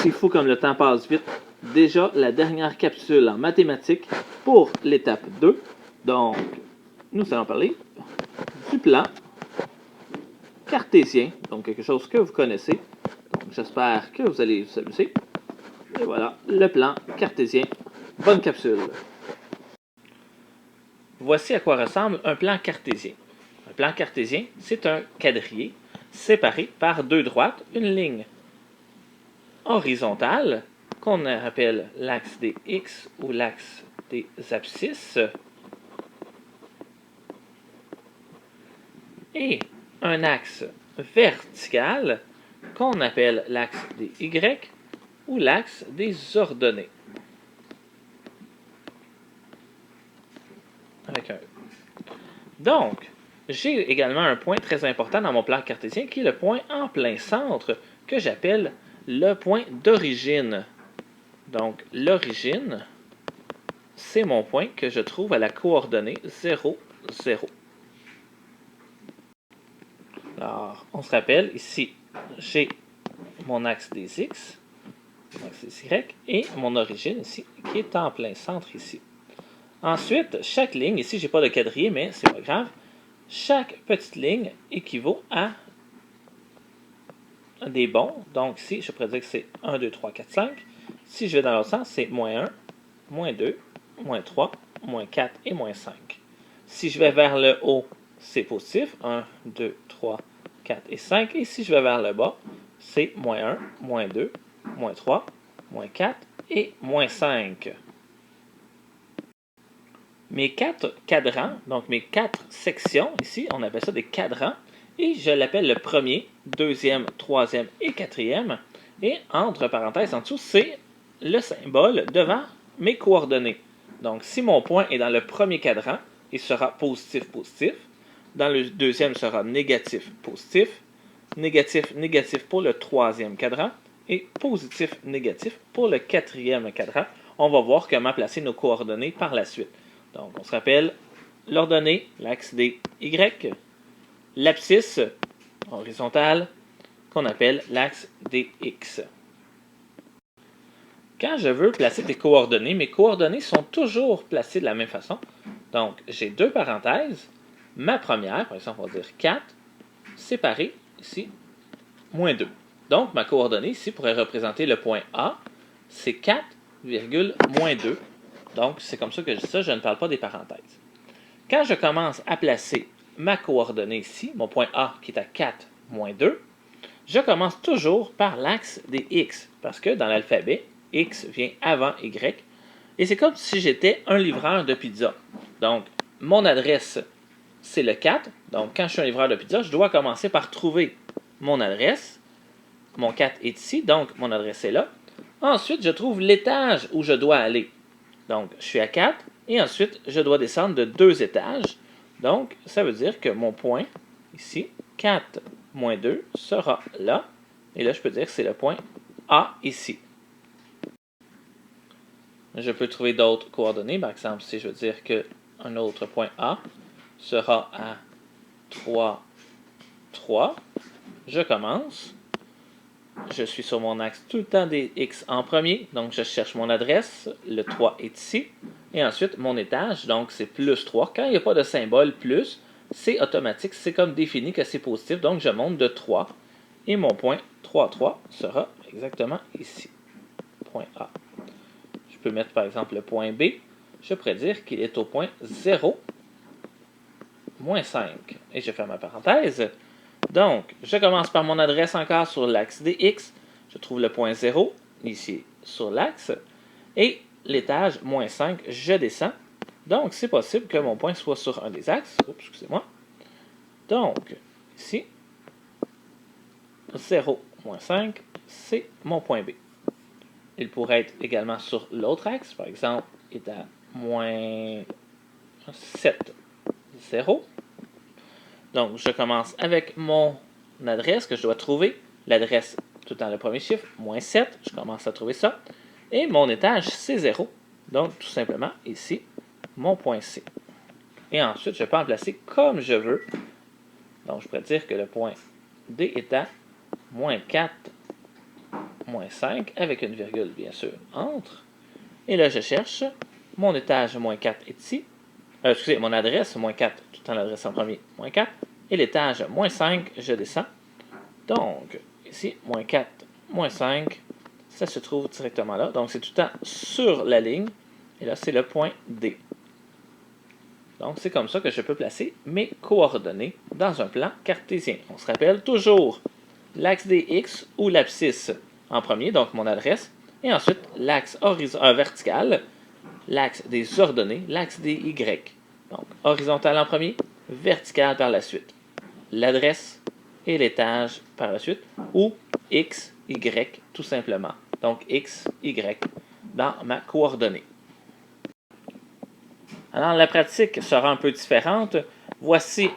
c'est fou comme le temps passe vite. Déjà, la dernière capsule en mathématiques pour l'étape 2. Donc, nous allons parler du plan cartésien. Donc, quelque chose que vous connaissez. Donc, j'espère que vous allez vous amuser. Et voilà, le plan cartésien. Bonne capsule. Voici à quoi ressemble un plan cartésien. Un plan cartésien, c'est un quadrillé séparé par deux droites, une ligne horizontale qu'on appelle l'axe des X ou l'axe des abscisses et un axe vertical qu'on appelle l'axe des Y ou l'axe des ordonnées. Avec un E. Donc, j'ai également un point très important dans mon plan cartésien qui est le point en plein centre que j'appelle le point d'origine. Donc, l'origine, c'est mon point que je trouve à la coordonnée 0, 0. Alors, on se rappelle, ici, j'ai mon axe des X, mon axe des Y, et mon origine ici, qui est en plein centre ici. Ensuite, chaque ligne, ici, j'ai pas de quadrillé, mais c'est pas grave, chaque petite ligne équivaut à des bons. Donc, ici, je pourrais dire que c'est 1, 2, 3, 4, 5. Si je vais dans l'autre sens, c'est moins 1, moins 2, moins 3, moins 4 et moins 5. Si je vais vers le haut, c'est positif. 1, 2, 3, 4 et 5. Et si je vais vers le bas, c'est moins 1, moins 2, moins 3, moins 4 et moins 5. Mes 4 cadrans, donc mes 4 sections, ici, on appelle ça des cadrans. Et je l'appelle le premier, deuxième, troisième et quatrième. Et entre parenthèses en dessous, c'est le symbole devant mes coordonnées. Donc, si mon point est dans le premier cadran, il sera positif, positif. Dans le deuxième, il sera négatif, positif. Négatif, négatif pour le troisième cadran. Et positif, négatif pour le quatrième cadran. On va voir comment placer nos coordonnées par la suite. Donc, on se rappelle l'ordonnée, l'axe des Y. L'abscisse horizontale qu'on appelle l'axe des X. Quand je veux placer des coordonnées, mes coordonnées sont toujours placées de la même façon. Donc, j'ai deux parenthèses. Ma première, par exemple, on va dire 4, séparée, ici, moins 2. Donc, ma coordonnée ici pourrait représenter le point A, c'est 4, moins 2. Donc, c'est comme ça que je dis ça, je ne parle pas des parenthèses. Quand je commence à placer ma coordonnée ici, mon point A qui est à 4, moins 2, je commence toujours par l'axe des X, parce que dans l'alphabet, X vient avant Y, et c'est comme si j'étais un livreur de pizza. Donc, mon adresse, c'est le 4, donc quand je suis un livreur de pizza, je dois commencer par trouver mon adresse. Mon 4 est ici, donc mon adresse est là. Ensuite, je trouve l'étage où je dois aller. Donc, je suis à 4, et ensuite, je dois descendre de 2 étages. Donc, ça veut dire que mon point, ici, 4 moins 2, sera là. Et là, je peux dire que c'est le point A ici. Je peux trouver d'autres coordonnées. Par exemple, si je veux dire qu'un autre point A sera à 3, 3, je commence. Je suis sur mon axe tout le temps des X en premier. Donc, je cherche mon adresse. Le 3 est ici. Et ensuite, mon étage, donc c'est plus 3. Quand il n'y a pas de symbole plus, c'est automatique. C'est comme défini que c'est positif. Donc, je monte de 3. Et mon point 3, 3 sera exactement ici. Point A. Je peux mettre par exemple le point B. Je pourrais dire qu'il est au point 0, moins 5. Et je ferme ma parenthèse. Donc, je commence par mon adresse encore sur l'axe des X. Je trouve le point 0 ici sur l'axe. Et l'étage, moins 5, je descends. Donc, c'est possible que mon point soit sur un des axes. Oups, excusez-moi. Donc, ici, 0, moins 5, c'est mon point B. Il pourrait être également sur l'autre axe. Par exemple, il est à moins 7, 0. Donc, je commence avec mon adresse que je dois trouver. L'adresse tout dans le premier chiffre, moins 7. Je commence à trouver ça. Et mon étage, c'est 0. Donc, tout simplement, ici, mon point C. Et ensuite, je peux en placer comme je veux. Donc, je pourrais dire que le point D est à moins 4, moins 5, avec une virgule, bien sûr, entre. Et là, je cherche mon étage moins 4 est ici. Excusez, mon adresse, moins 4, tout le temps l'adresse en premier, moins 4. Et l'étage, moins 5, je descends. Donc, ici, moins 4, moins 5, ça se trouve directement là. Donc, c'est tout le temps sur la ligne. Et là, c'est le point D. Donc, c'est comme ça que je peux placer mes coordonnées dans un plan cartésien. On se rappelle toujours l'axe des X ou l'abscisse en premier, donc mon adresse. Et ensuite, l'axe vertical, l'axe des ordonnées, l'axe des Y. Donc, horizontal en premier, vertical par la suite. L'adresse et l'étage par la suite, ou X, Y, tout simplement. Donc, X, Y dans ma coordonnée. Alors, la pratique sera un peu différente. Voici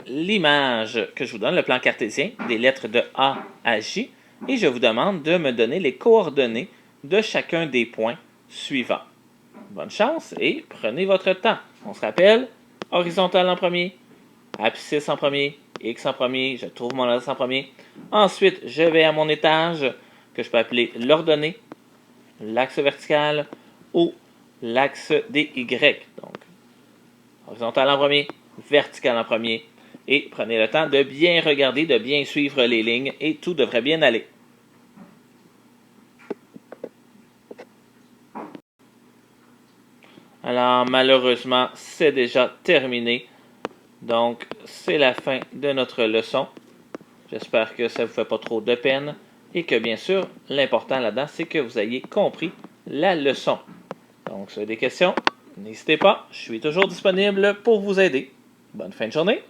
l'image que je vous donne, le plan cartésien, des lettres de A à J, et je vous demande de me donner les coordonnées de chacun des points suivants. Bonne chance et prenez votre temps. On se rappelle, horizontal en premier, abscisse en premier, X en premier, je trouve mon adresse en premier. Ensuite, je vais à mon étage, que je peux appeler l'ordonnée, l'axe vertical ou l'axe des Y. Donc, horizontal en premier, vertical en premier. Et prenez le temps de bien regarder, de bien suivre les lignes et tout devrait bien aller. Alors, malheureusement, c'est déjà terminé. Donc, c'est la fin de notre leçon. J'espère que ça ne vous fait pas trop de peine et que, bien sûr, l'important là-dedans, c'est que vous ayez compris la leçon. Donc, si vous avez des questions, n'hésitez pas. Je suis toujours disponible pour vous aider. Bonne fin de journée.